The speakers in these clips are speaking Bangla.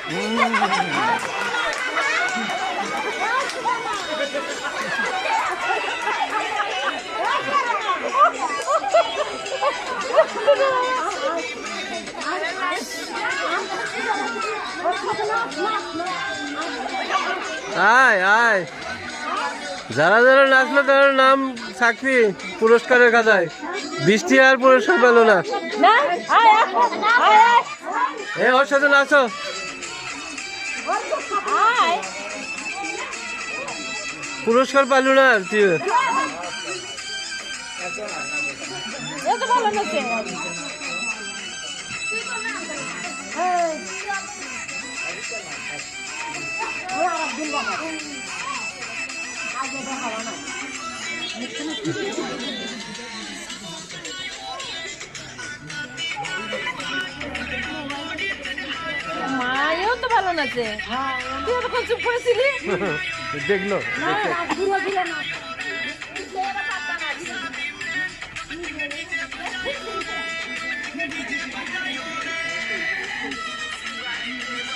আয় আয়, যারা যারা নাচলো তার নাম চাকরি পুরস্কারের খাতায়। বৃষ্টি আর পুরস্কার পেল না। ওর সাথে নাচো। পুরস্কার পাইল না তুই। মায়েও তো ভালো নাচে। তুই এতক্ষণ চুপ করেছিলি? দেখলো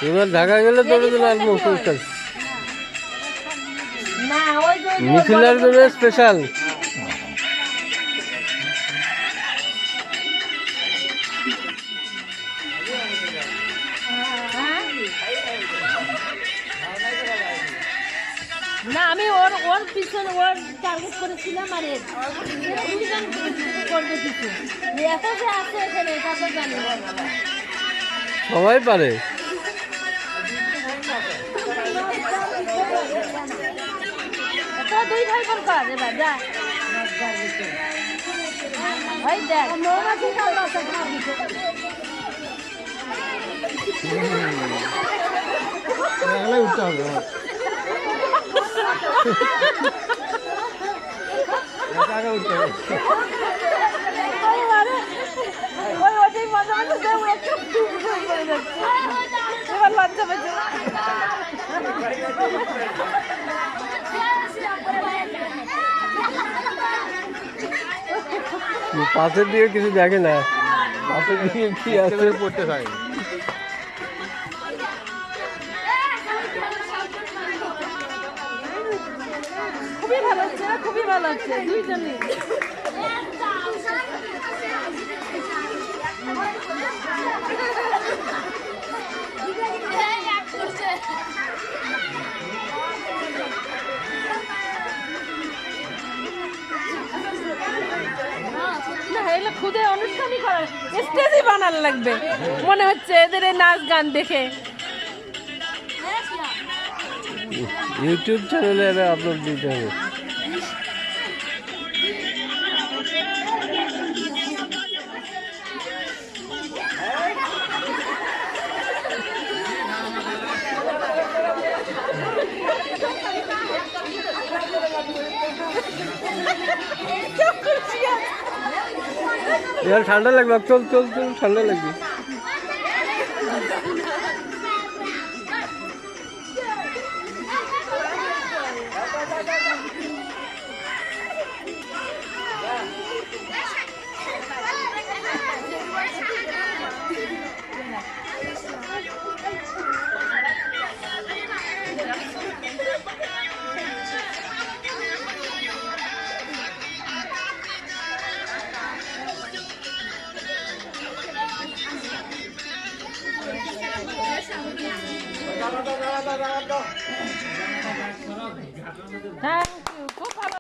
এবার ঢাকা গেলে তোর জন্য আসবো পুরস্কার। মিছিলের জন্য স্পেশাল। না আমি ওর ওর পিছনে ওর টার্গেট করেছিলাম। আর করবে কিছু এত যে আছে এখানে এটা তো জানি না। সবাই পারে। দুই ভাই বোন কর এবার যা। ওই দেখ মৌমাছি খাওয়া আছে। উঠতে হবে উঠতে হবে। এবার লজ্জা পেয়েছে। পাশের দিকে কিছু দেখে না, পাশের দিকে কি আছে পড়তে থাকে। খুবই ভালো হচ্ছে, খুবই ভালো হচ্ছে দুইজনই। খুদে অনুষ্ঠানই করার স্টেজই বানানো লাগবে মনে হচ্ছে এদের এই নাচ গান দেখে। ইউটিউব চ্যানেলে আপলোড দিতে হবে। यार ঠান্ডা লাগবে, চল চল চল, ঠান্ডা লাগবে। থ্যাংক ইউ, খুব ভালো।